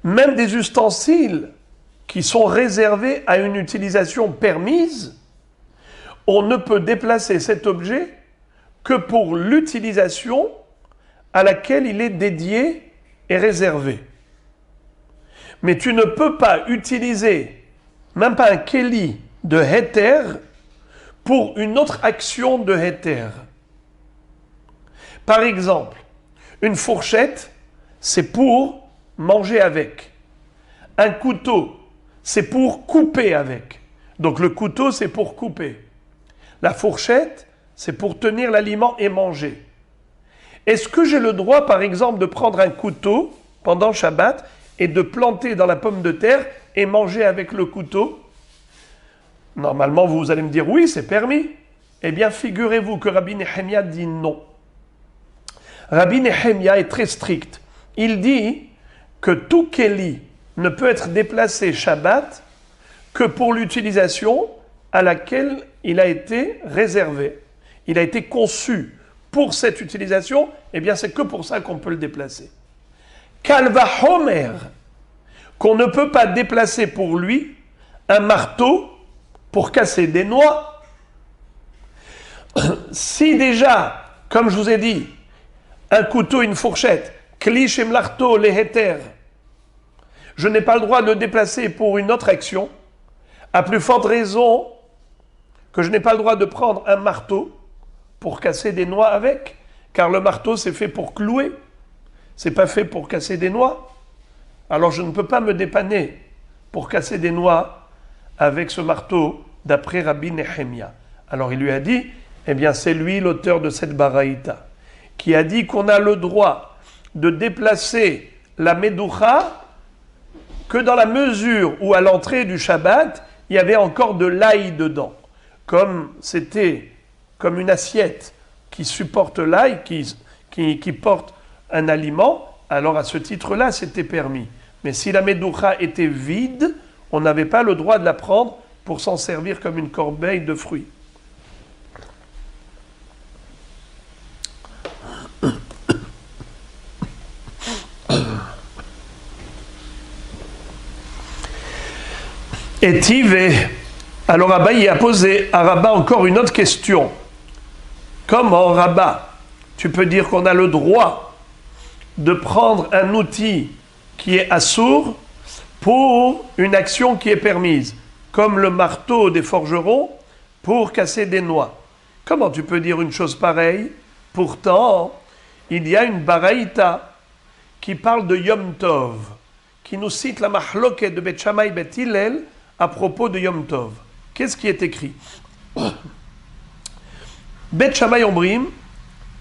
même des ustensiles qui sont réservés à une utilisation permise. On ne peut déplacer cet objet que pour l'utilisation à laquelle il est dédié et réservé. Mais tu ne peux pas utiliser même pas un keli de héter pour une autre action de héter. Par exemple, une fourchette, c'est pour manger avec. Un couteau, c'est pour couper avec. Donc le couteau, c'est pour couper. La fourchette, c'est pour tenir l'aliment et manger. Est-ce que j'ai le droit, par exemple, de prendre un couteau pendant Shabbat et de planter dans la pomme de terre et manger avec le couteau? Normalement, vous allez me dire, oui, c'est permis. Eh bien, figurez-vous que Rabbi Nehemia dit non. Rabbi Nehemia est très strict. Il dit que tout keli ne peut être déplacé Shabbat que pour l'utilisation à laquelle il a été réservé. Il a été conçu pour cette utilisation, eh bien c'est que pour ça qu'on peut le déplacer. Kalva Homer, qu'on ne peut pas déplacer pour lui un marteau pour casser des noix. Si déjà, comme je vous ai dit, un couteau, une fourchette, kli shem l'arto, les héter, je n'ai pas le droit de le déplacer pour une autre action, à plus forte raison que je n'ai pas le droit de prendre un marteau pour casser des noix avec, car le marteau c'est fait pour clouer, c'est pas fait pour casser des noix. Alors je ne peux pas me dépanner pour casser des noix avec ce marteau, d'après Rabbi Nehemia. Alors il lui a dit, eh bien c'est lui l'auteur de cette baraïta, qui a dit qu'on a le droit de déplacer la Medoucha que dans la mesure où à l'entrée du Shabbat, il y avait encore de l'ail dedans. Comme c'était comme une assiette qui supporte l'ail, qui porte un aliment, alors à ce titre-là, c'était permis. Mais si la Medoucha était vide, on n'avait pas le droit de la prendre pour s'en servir comme une corbeille de fruits. Et Tivé, alors Rabba y a posé à Rabba encore une autre question. Comment, Rabba, tu peux dire qu'on a le droit de prendre un outil qui est assourd pour une action qui est permise, comme le marteau des forgerons pour casser des noix? Comment tu peux dire une chose pareille? Pourtant, il y a une baraïta qui parle de Yom Tov, qui nous cite la mahloket de Bet Shammai Bet Hillel à propos de Yom Tov. Qu'est-ce qui est écrit? Bet Shammai Ombrim,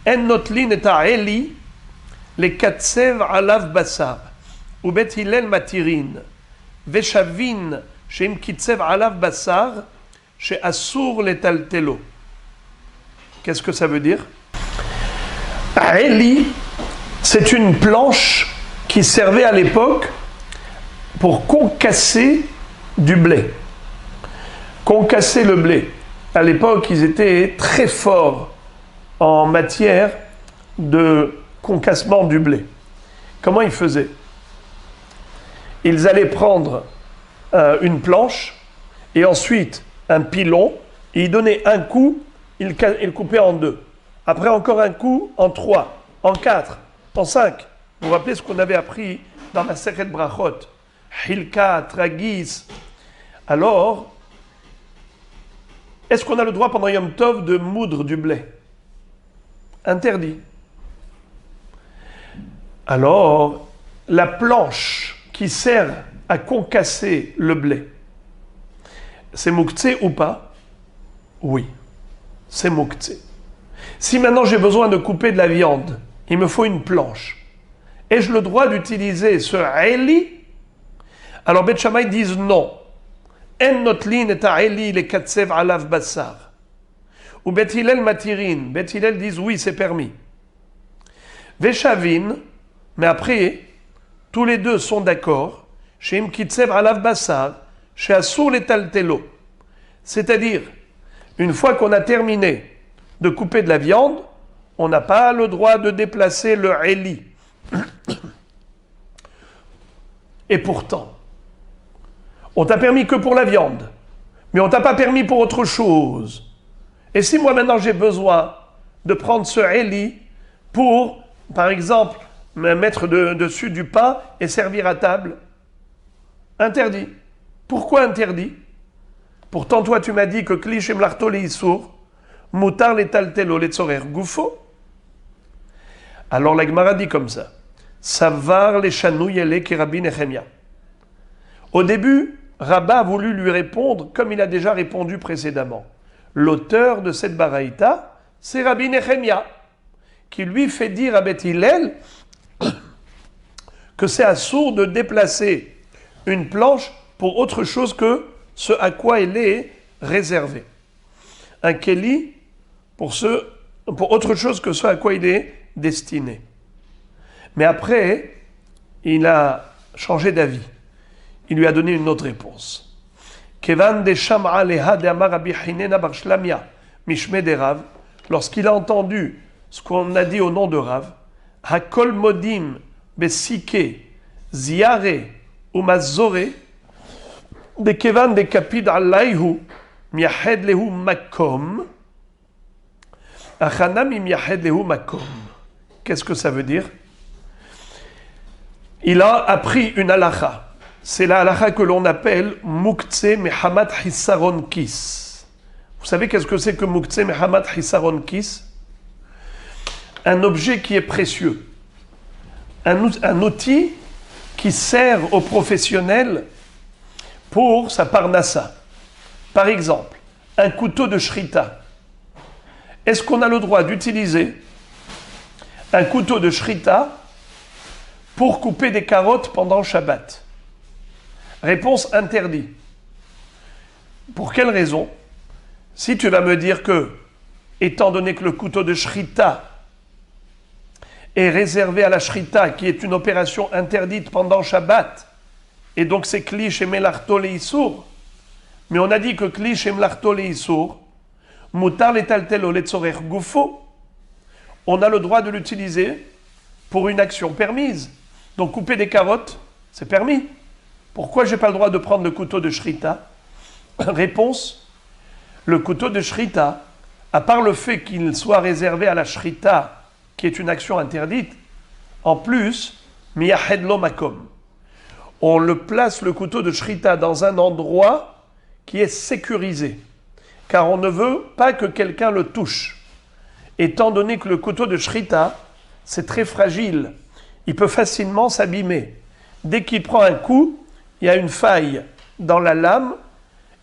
En notlin et ha'eli, le katsev alav basar, ou Bet Hillel matirin, veshavin, sheim kitsev alav basar, she asur letaltelo. Qu'est-ce que ça veut dire? Ha'eli, c'est une planche qui servait à l'époque pour concasser du blé. Concasser le blé. À l'époque, ils étaient très forts en matière de concassement du blé. Comment ils faisaient? Ils allaient prendre une planche et ensuite un pilon, et ils donnaient un coup, ils coupaient en deux. Après encore un coup, en trois, en quatre, en cinq. Vous vous rappelez ce qu'on avait appris dans la Sechet Brachot? Hilka, Tragis. Alors, est-ce qu'on a le droit pendant Yom Tov de moudre du blé? Interdit. Alors, la planche qui sert à concasser le blé, c'est mouktsé ou pas? Oui, c'est mouktsé. Si maintenant j'ai besoin de couper de la viande, il me faut une planche. Ai-je le droit d'utiliser ce ha'eli? Alors Bet Shammai disent non. En notlin et ha'eli le katsev alav basar. Ou Bet Hillel matirin. Bet Hillel disent oui, c'est permis. Veshavin, mais après, tous les deux sont d'accord. Sheim kitsev alav basar, chez asur letaltelo. C'est-à-dire, une fois qu'on a terminé de couper de la viande, on n'a pas le droit de déplacer le ha'eli. Et pourtant, on t'a permis que pour la viande, mais on t'a pas permis pour autre chose. Et si moi maintenant j'ai besoin de prendre ce ha'eli pour, par exemple, me mettre dessus du pain et servir à table, interdit. Pourquoi interdit? Pourtant toi tu m'as dit que kli shemlarto le isur, mutar le taltelo le tzorer gufo. Alors la Gemara dit comme ça. Savar les chanouyele qui Rabbi Nehemia. Au début, Rabba a voulu lui répondre comme il a déjà répondu précédemment. L'auteur de cette baraïta, c'est Rabbi Nehemia, qui lui fait dire à Bet Hillel que c'est assourd de déplacer une planche pour autre chose que ce à quoi elle est réservée. Un keli pour autre chose que ce à quoi il est destiné. Mais après, il a changé d'avis. Il lui a donné une autre réponse. Kevan de Sham'a leha de Amar Rabbi Hinena bar Shlamia mishme de Rav, lorsqu'il a entendu ce qu'on a dit au nom de Rav, Hakol modim besike ziare ou mazore de Kevan de kapid alayhu miahed lehu makom achanam miahed lehu makom. Qu'est-ce que ça veut dire? Il a appris une halakha c'est la halakha que l'on appelle Mukhtse Mehamat Hissaron Kis. Vous savez qu'est-ce que c'est que Mukhtse Mehamat Hissaron Kis? Un objet qui est précieux. Un outil qui sert aux professionnels pour sa parnassa. Par exemple, un couteau de shrita. Est-ce qu'on a le droit d'utiliser un couteau de shrita pour couper des carottes pendant Shabbat? Réponse interdit. Pour quelle raison? Si tu vas me dire que, étant donné que le couteau de shrita est réservé à la shrita, qui est une opération interdite pendant Shabbat, et donc c'est kli chez melarto le issour, mais on a dit que kli chez melarto le issour, mutar letaltelo letzorer gufo, on a le droit de l'utiliser pour une action permise. Donc couper des carottes, c'est permis. Pourquoi je n'ai pas le droit de prendre le couteau de shrita? Réponse, le couteau de shrita, à part le fait qu'il soit réservé à la shrita, qui est une action interdite, en plus, miyahed lo makom. On le place, le couteau de shrita, dans un endroit qui est sécurisé, car on ne veut pas que quelqu'un le touche. Étant donné que le couteau de shrita, c'est très fragile, il peut facilement s'abîmer. Dès qu'il prend un coup, il y a une faille dans la lame,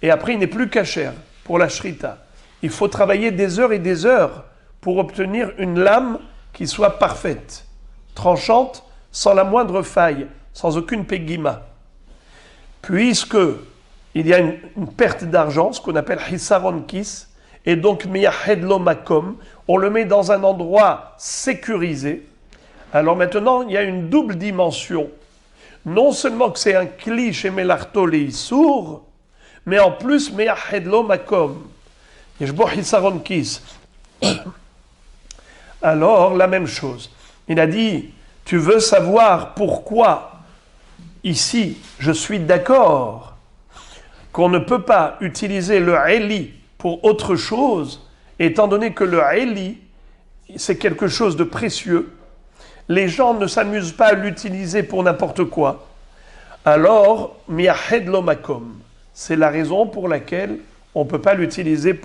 et après il n'est plus cachère pour la shrita. Il faut travailler des heures et des heures pour obtenir une lame qui soit parfaite, tranchante, sans la moindre faille, sans aucune pegima. Puisque il y a une perte d'argent, ce qu'on appelle hissaron kis, et donc miyahed lo makom, on le met dans un endroit sécurisé. Alors maintenant, il y a une double dimension. Non seulement que c'est un kli chez melarto le issour, mais en plus miyahed lo makom. Yeshbo hissaron kis. Alors, la même chose. Il a dit, tu veux savoir pourquoi, ici, je suis d'accord qu'on ne peut pas utiliser le eli pour autre chose, étant donné que le eli, c'est quelque chose de précieux. Les gens ne s'amusent pas à l'utiliser pour n'importe quoi. Alors, miyahed lo makom. C'est la raison pour laquelle on ne peut pas l'utiliser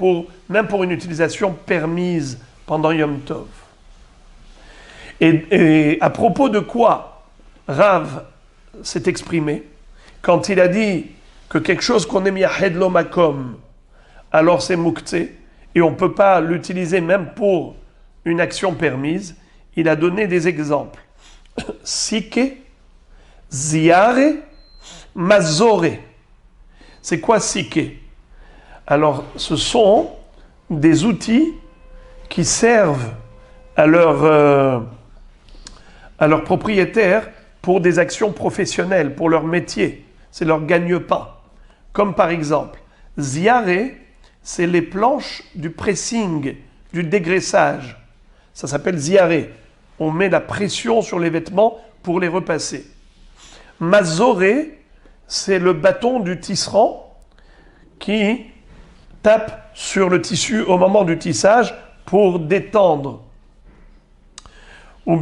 même pour une utilisation permise pendant Yom Tov. Et à propos de quoi Rav s'est exprimé quand il a dit que quelque chose qu'on est miyahed lo makom, alors c'est mukhtse, et on ne peut pas l'utiliser même pour une action permise, il a donné des exemples. Sike, ziare, mazore. C'est quoi sike? Alors, ce sont des outils qui servent à leur propriétaires pour des actions professionnelles, pour leur métier. C'est leur gagne-pain. Comme par exemple, ziare, c'est les planches du pressing, du dégraissage. Ça s'appelle ziare. On met la pression sur les vêtements pour les repasser. Mazore, c'est le bâton du tisserand qui tape sur le tissu au moment du tissage pour détendre. Ou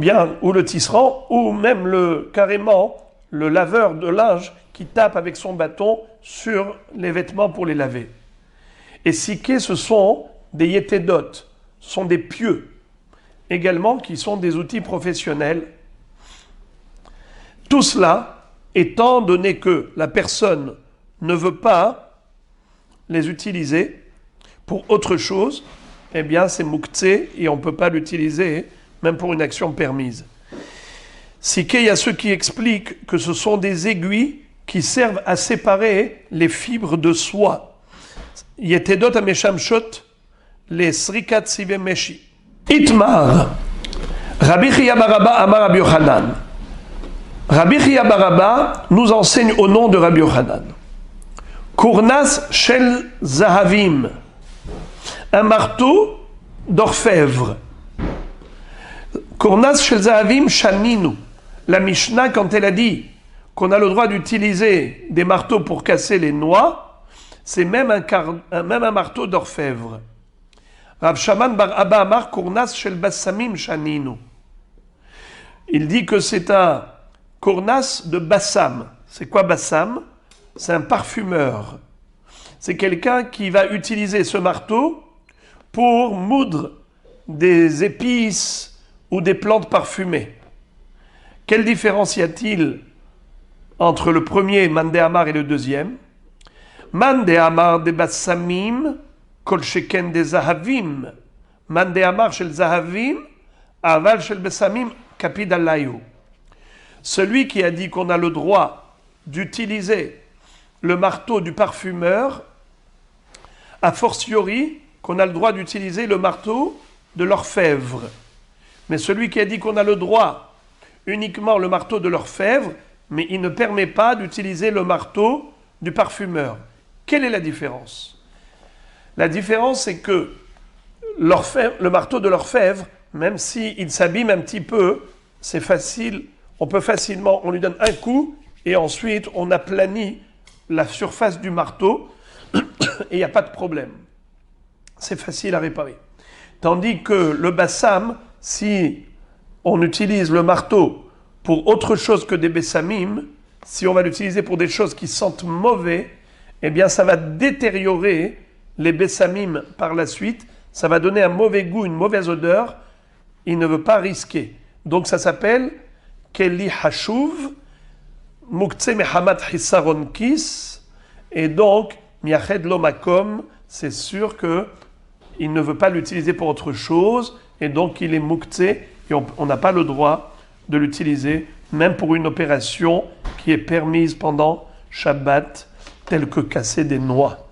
le tisserand, ou même carrément le laveur de linge qui tape avec son bâton sur les vêtements pour les laver. Et siké, ce sont des yétédot, ce sont des pieux, également qui sont des outils professionnels. Tout cela, étant donné que la personne ne veut pas les utiliser pour autre chose, eh bien c'est mukhtse et on ne peut pas l'utiliser même pour une action permise. Siké, il y a ceux qui expliquent que ce sont des aiguilles qui servent à séparer les fibres de soie. Yetedot ameshamshot, les srikat sive meshi. Itmar, Rabbi Chia bar Abba amar Rabbi Yochanan. Rabbi Chia bar Abba nous enseigne au nom de Rabbi Yochanan. Kournas shel zahavim, un marteau d'orfèvre. Kournas shel zahavim shaninu. La Mishnah, quand elle a dit qu'on a le droit d'utiliser des marteaux pour casser les noix, c'est même un marteau d'orfèvre. Rav Shaman bar Abba amar kournas shel bassamim shaninu. Il dit que c'est un kournas de bassam. C'est quoi Bassam? C'est un parfumeur. C'est quelqu'un qui va utiliser ce marteau pour moudre des épices ou des plantes parfumées. Quelle différence y a-t-il entre le premier Mandé Amar et le deuxième? Mandé Amar de Bassamim, Kol Sheken de Zahavim. Mandé Amar shel Zahavim, Aval shel Bassamim, Kapid Alayu. Celui qui a dit qu'on a le droit d'utiliser le marteau du parfumeur, a fortiori qu'on a le droit d'utiliser le marteau de l'orfèvre. Mais celui qui a dit qu'on a le droit uniquement le marteau de l'orfèvre, mais il ne permet pas d'utiliser le marteau du parfumeur. Quelle est la différence? La différence, c'est que le marteau de l'orfèvre, même s'il s'abîme un petit peu, c'est facile, on peut facilement, on lui donne un coup, et ensuite on aplanit la surface du marteau, et il n'y a pas de problème. C'est facile à réparer. Tandis que le bassam, si on utilise le marteau pour autre chose que des bessamim, si on va l'utiliser pour des choses qui sentent mauvais, eh bien ça va détériorer les bessamim par la suite, ça va donner un mauvais goût, une mauvaise odeur, il ne veut pas risquer. Donc ça s'appelle Keli Hashuv, Muktzeh Mehamat Hisaron Kis, et donc Miached Lo Makom, c'est sûr qu'il ne veut pas l'utiliser pour autre chose, et donc il est Muktzeh, et on n'a pas le droit de l'utiliser, même pour une opération qui est permise pendant Shabbat, telle que casser des noix.